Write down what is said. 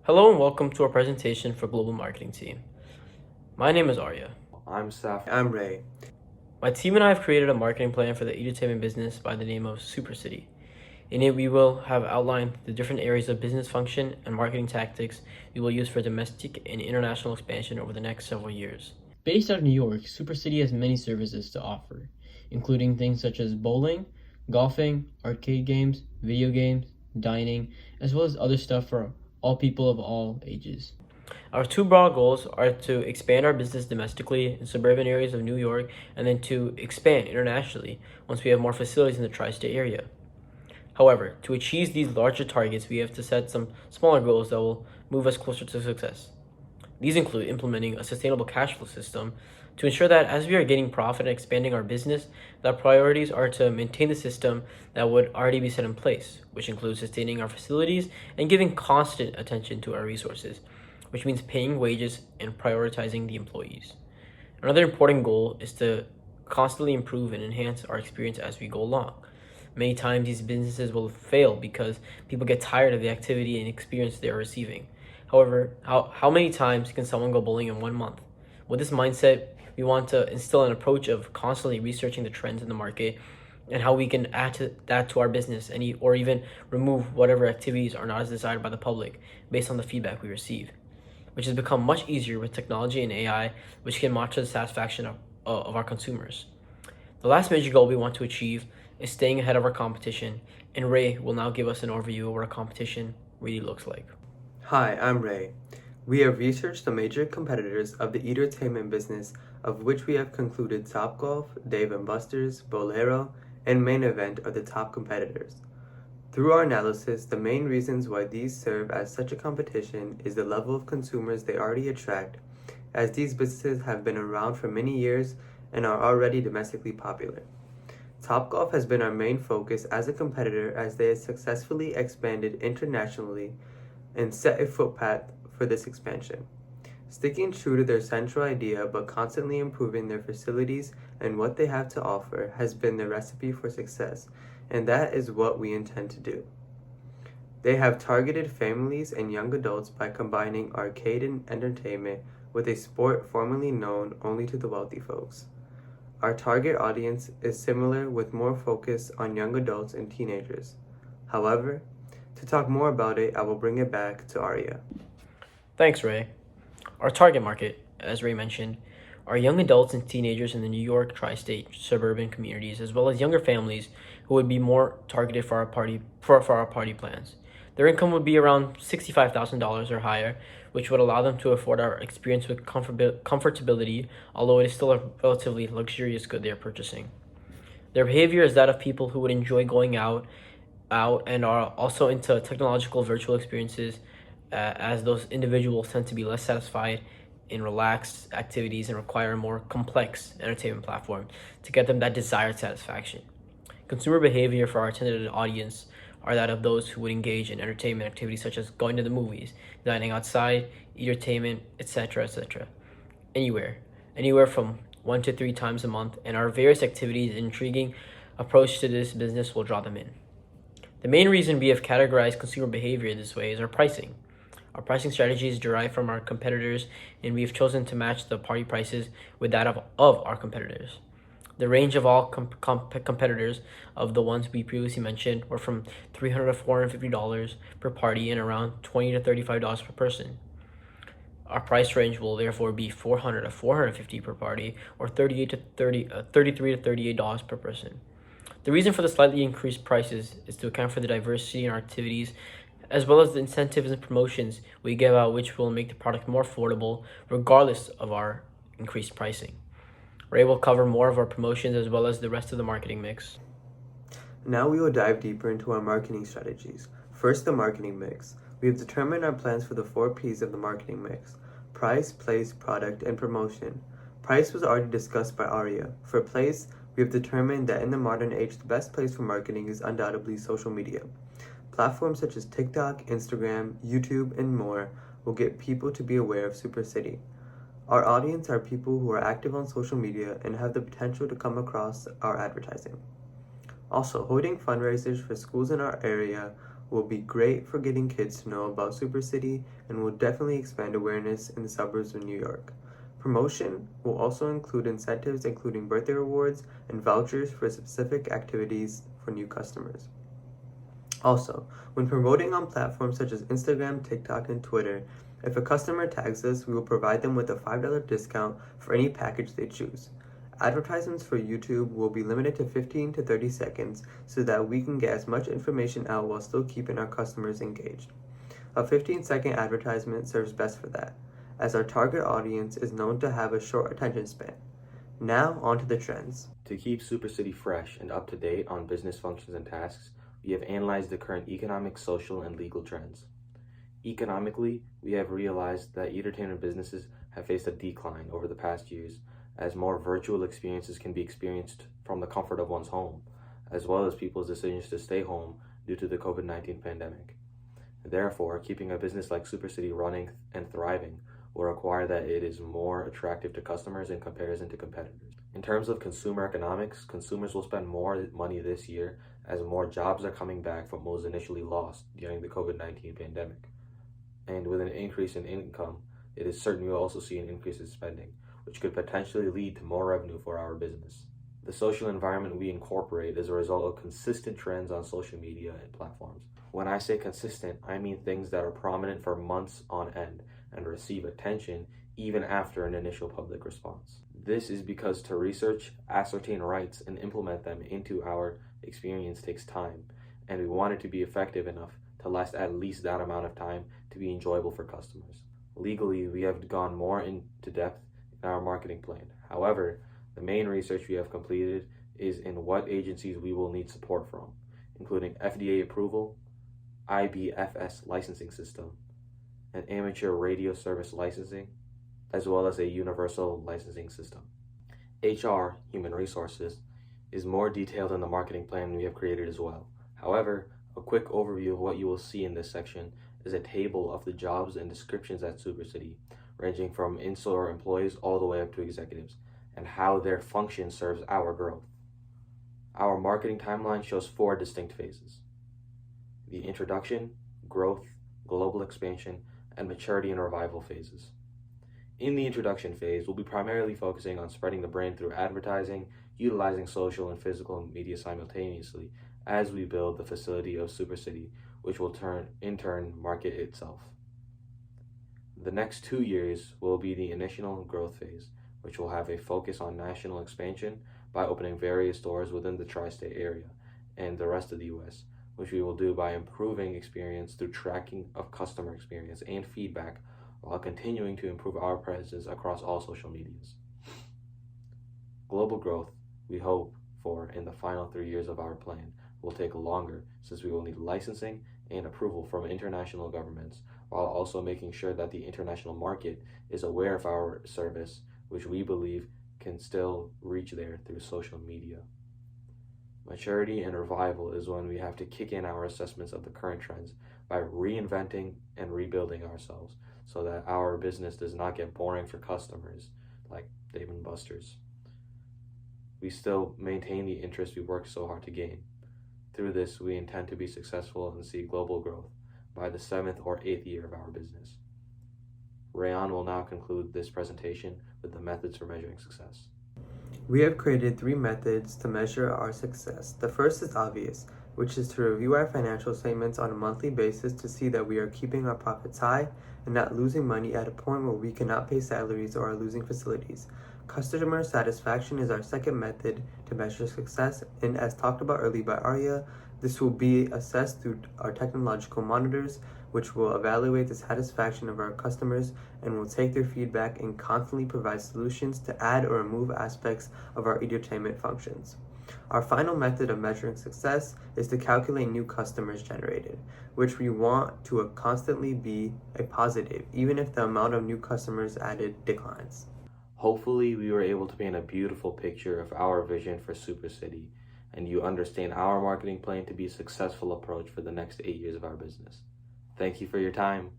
Hello and welcome to our presentation for Global Marketing Team. My name is Arya. I'm Saf. I'm Ray. My team and I have created a marketing plan for the entertainment business by the name of Super City. In it, we will have outlined the different areas of business function and marketing tactics we will use for domestic and international expansion over the next several years. Based out of New York, Super City has many services to offer, including things such as bowling, golfing, arcade games, video games, dining, as well as other stuff for all people of all ages. Our two broad goals are to expand our business domestically in suburban areas of New York and then to expand internationally once we have more facilities in the tri-state area. However, to achieve these larger targets, we have to set some smaller goals that will move us closer to success. These include implementing a sustainable cash flow system to ensure that as we are getting profit and expanding our business, that priorities are to maintain the system that would already be set in place, which includes sustaining our facilities and giving constant attention to our resources, which means paying wages and prioritizing the employees. Another important goal is to constantly improve and enhance our experience as we go along. Many times these businesses will fail because people get tired of the activity and experience they are receiving. However, how many times can someone go bowling in 1 month? With this mindset, we want to instill an approach of constantly researching the trends in the market and how we can add to that to our business or even remove whatever activities are not as desired by the public based on the feedback we receive, which has become much easier with technology and AI, which can monitor the satisfaction of our consumers. The last major goal we want to achieve is staying ahead of our competition, and Ray will now give us an overview of what our competition really looks like. Hi, I'm Ray. We have researched the major competitors of the entertainment business, of which we have concluded Topgolf, Dave & Buster's, Bolero, and Main Event are the top competitors. Through our analysis, the main reasons why these serve as such a competition is the level of consumers they already attract, as these businesses have been around for many years and are already domestically popular. Topgolf has been our main focus as a competitor as they have successfully expanded internationally and set a footpath for this expansion. Sticking true to their central idea but constantly improving their facilities and what they have to offer has been the recipe for success, and that is what we intend to do. They have targeted families and young adults by combining arcade and entertainment with a sport formerly known only to the wealthy folks. Our target audience is similar with more focus on young adults and teenagers. However, to talk more about it, I will bring it back to Arya. Thanks, Ray. Our target market, as Ray mentioned, are young adults and teenagers in the New York tri-state suburban communities, as well as younger families who would be more targeted for our party plans. Their income would be around $65,000 or higher, which would allow them to afford our experience with comfortability, although it is still a relatively luxurious good they are purchasing. Their behavior is that of people who would enjoy going out and are also into technological virtual experiences, as those individuals tend to be less satisfied in relaxed activities and require a more complex entertainment platform to get them that desired satisfaction. Consumer behavior for our intended audience are that of those who would engage in entertainment activities such as going to the movies, dining outside, entertainment, etc., etc. Anywhere from 1 to 3 times a month, and our various activities and intriguing approach to this business will draw them in. The main reason we have categorized consumer behavior this way is our pricing. Our pricing strategy is derived from our competitors, and we have chosen to match the party prices with that of our competitors. The range of all competitors of the ones we previously mentioned were from $300 to $450 per party and around $20 to $35 per person. Our price range will therefore be $400 to $450 per party, or $33 to $38 per person. The reason for the slightly increased prices is to account for the diversity in our activities, as well as the incentives and promotions we give out, which will make the product more affordable regardless of our increased pricing. Ray will cover more of our promotions as well as the rest of the marketing mix. Now we will dive deeper into our marketing strategies. First, the marketing mix. We have determined our plans for the 4 P's of the marketing mix: price, place, product, and promotion. Price was already discussed by Arya. For place, we have determined that in the modern age, the best place for marketing is undoubtedly social media. Platforms such as TikTok, Instagram, YouTube, and more will get people to be aware of Super City. Our audience are people who are active on social media and have the potential to come across our advertising. Also, holding fundraisers for schools in our area will be great for getting kids to know about Super City and will definitely expand awareness in the suburbs of New York. Promotion will also include incentives including birthday rewards and vouchers for specific activities for new customers. Also, when promoting on platforms such as Instagram, TikTok, and Twitter, if a customer tags us, we will provide them with a $5 discount for any package they choose. Advertisements for YouTube will be limited to 15 to 30 seconds so that we can get as much information out while still keeping our customers engaged. A 15-second advertisement serves best for that, as our target audience is known to have a short attention span. Now, on to the trends. To keep Super City fresh and up to date on business functions and tasks, we have analyzed the current economic, social, and legal trends. Economically, we have realized that entertainment businesses have faced a decline over the past years, as more virtual experiences can be experienced from the comfort of one's home, as well as people's decisions to stay home due to the COVID-19 pandemic. Therefore, keeping a business like Super City running and thriving will require that it is more attractive to customers in comparison to competitors. In terms of consumer economics, consumers will spend more money this year as more jobs are coming back from what was initially lost during the COVID-19 pandemic. And with an increase in income, it is certain we will also see an increase in spending, which could potentially lead to more revenue for our business. The social environment we incorporate is a result of consistent trends on social media and platforms. When I say consistent, I mean things that are prominent for months on end and receive attention even after an initial public response. This is because to research, ascertain rights, and implement them into our experience takes time, and we want it to be effective enough to last at least that amount of time to be enjoyable for customers. Legally, we have gone more into depth in our marketing plan. However, the main research we have completed is in what agencies we will need support from, including FDA approval, IBFS licensing system, an amateur radio service licensing, as well as a universal licensing system. HR, human resources, is more detailed in the marketing plan we have created as well. However, a quick overview of what you will see in this section is a table of the jobs and descriptions at Super City, ranging from in-store employees all the way up to executives, and how their function serves our growth. Our marketing timeline shows 4 distinct phases: the introduction, growth, global expansion, and maturity and revival phases. In the introduction phase, we'll be primarily focusing on spreading the brand through advertising, utilizing social and physical media simultaneously as we build the facility of Super City, which will in turn market itself. The next 2 years will be the initial growth phase, which will have a focus on national expansion by opening various stores within the tri-state area and the rest of the US, which we will do by improving experience through tracking of customer experience and feedback while continuing to improve our presence across all social medias. Global growth, we hope for in the final 3 years of our plan, will take longer since we will need licensing and approval from international governments, while also making sure that the international market is aware of our service, which we believe can still reach there through social media. Maturity and revival is when we have to kick in our assessments of the current trends by reinventing and rebuilding ourselves so that our business does not get boring for customers like Dave & Buster's. We still maintain the interest we worked so hard to gain. Through this, we intend to be successful and see global growth by the 7th or 8th year of our business. Rayon will now conclude this presentation with the methods for measuring success. We have created 3 methods to measure our success. The first is obvious, which is to review our financial statements on a monthly basis to see that we are keeping our profits high and not losing money at a point where we cannot pay salaries or are losing facilities. Customer satisfaction is our second method to measure success, and as talked about earlier by Arya, this will be assessed through our technological monitors, which will evaluate the satisfaction of our customers and will take their feedback and constantly provide solutions to add or remove aspects of our entertainment functions. Our final method of measuring success is to calculate new customers generated, which we want to constantly be a positive, even if the amount of new customers added declines. Hopefully, we were able to paint a beautiful picture of our vision for Super City, and you understand our marketing plan to be a successful approach for the next 8 years of our business. Thank you for your time.